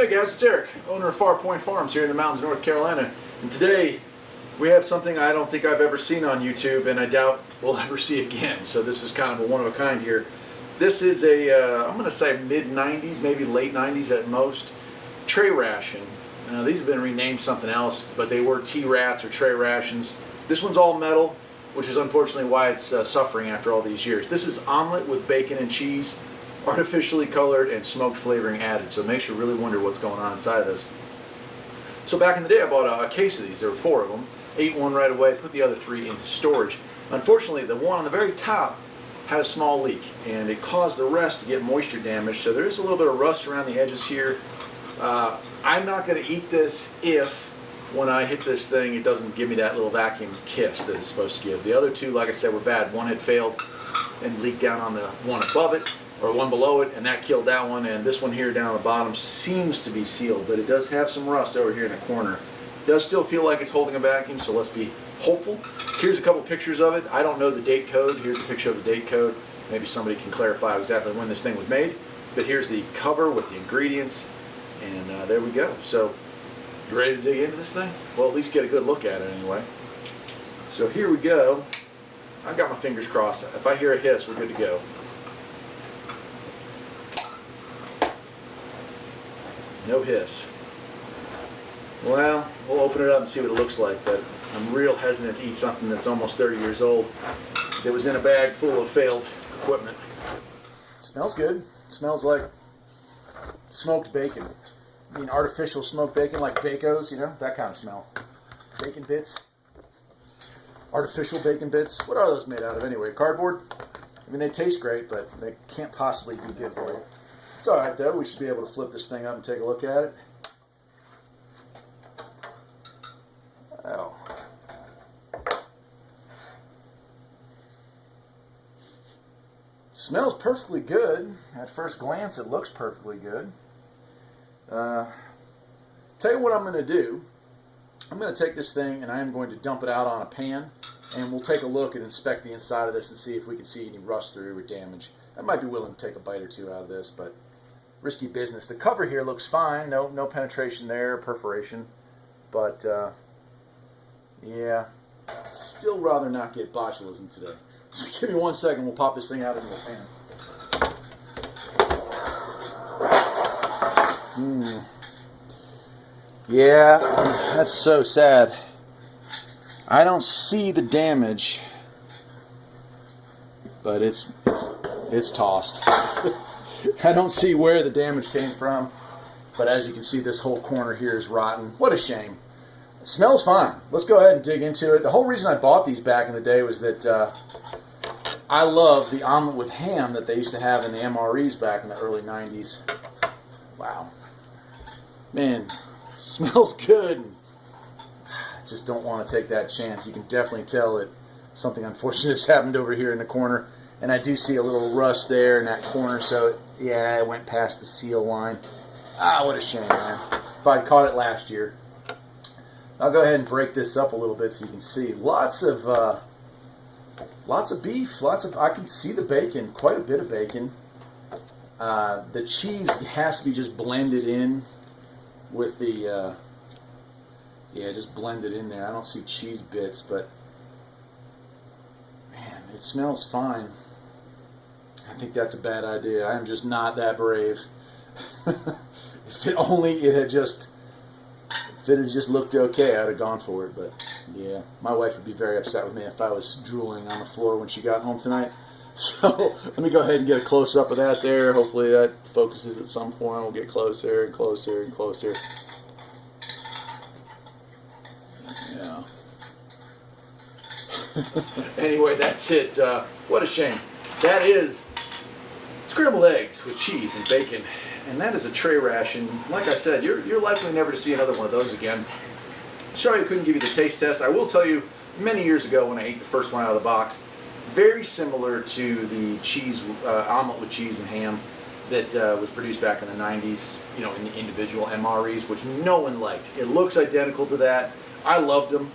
Hey guys, it's Eric, owner of Farpoint Farms here in the mountains of North Carolina. And today we have something I don't think I've ever seen on YouTube, and I doubt we'll ever see again. So this is kind of a one-of-a-kind here. This is a, I'm going to say mid-90s, maybe late 90s at most, tray ration. Now these have been renamed something else, but they were T-rats or tray rations. This one's all metal, which is unfortunately why it's suffering after all these years. This is omelet with bacon and cheese, artificially colored and smoked flavoring added, so it makes you really wonder what's going on inside of this. So back in the day I bought a case of these. There were 4 of them. Ate one right away, put the other 3 into storage. Unfortunately, the one on the very top had a small leak, and it caused the rest to get moisture damage, so there is a little bit of rust around the edges here. I'm not going to eat this if when I hit this thing it doesn't give me that little vacuum kiss that it's supposed to give. The other 2, like I said, were bad. One had failed and leaked down on the one above it, or one below it, and that killed that one. And this one here down the bottom seems to be sealed, but it does have some rust over here in the corner. It does still feel like it's holding a vacuum, so let's be hopeful. Here's a couple pictures of it. I don't know the date code. Here's a picture of the date code. Maybe somebody can clarify exactly when this thing was made. But here's the cover with the ingredients, and there we go. So, you ready to dig into this thing? Well, at least get a good look at it anyway. So here we go. I've got my fingers crossed. If I hear a hiss, we're good to go. No hiss. Well, we'll open it up and see what it looks like, but I'm real hesitant to eat something that's almost 30 years old that was in a bag full of failed equipment. Smells good. Smells like smoked bacon. I mean, artificial smoked bacon, like Bacos, you know, that kind of smell. Bacon bits. Artificial bacon bits. What are those made out of anyway? Cardboard? I mean, they taste great, but they can't possibly be good for you. It's alright though. We should be able to flip this thing up and take a look at it. Oh. Smells perfectly good. At first glance it looks perfectly good. Tell you what I'm going to do. I'm going to take this thing and I am going to dump it out on a pan, and we'll take a look and inspect the inside of this and see if we can see any rust through or damage. I might be willing to take a bite or 2 out of this, but risky business. The cover here looks fine. No penetration there, perforation. But, yeah, still rather not get botulism today. So give me 1 second. We'll pop this thing out into the pan. Yeah, that's so sad. I don't see the damage, but it's tossed. I don't see where the damage came from, but as you can see, this whole corner here is rotten. What a shame. It smells fine. Let's go ahead and dig into it. The whole reason I bought these back in the day was that I love the omelet with ham that they used to have in the MREs back in the early 90s. Wow. Man, smells good. I just don't want to take that chance. You can definitely tell that something unfortunate has happened over here in the corner. And I do see a little rust there in that corner, so yeah, it went past the seal line. Ah, what a shame, man. If I'd caught it last year. I'll go ahead and break this up a little bit so you can see. Lots of beef, I can see the bacon, quite a bit of bacon. The cheese has to be just blended in with the, yeah, just blended in there. I don't see cheese bits, but man, it smells fine. I think that's a bad idea. I am just not that brave. If it had just looked okay, I'd have gone for it. But yeah, my wife would be very upset with me if I was drooling on the floor when she got home tonight. So let me go ahead and get a close-up of that there. Hopefully that focuses at some point. We'll get closer and closer and closer. Yeah. Anyway, that's it. What a shame. That is scrambled eggs with cheese and bacon. And that is a tray ration. Like I said, you're likely never to see another one of those again. Sorry I couldn't give you the taste test. I will tell you, many years ago when I ate the first one out of the box, very similar to the cheese omelet with cheese and ham that was produced back in the 90s, you know, in the individual MREs, which no one liked. It looks identical to that. I loved them,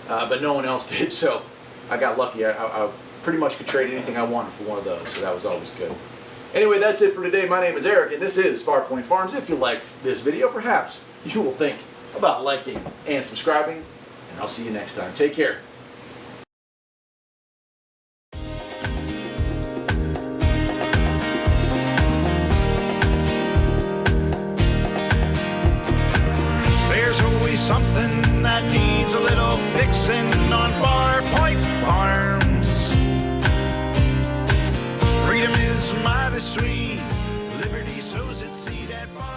but no one else did, so I got lucky. I pretty much could trade anything I wanted for one of those, so that was always good. Anyway, that's it for today. My name is Eric, and this is Farpoint Farms. If you like this video, perhaps you will think about liking and subscribing, and I'll see you next time. Take care. There's always something that needs a little fixing on Farpoint Farms. Freedom is mighty sweet. Liberty sows its seed at Farpoint.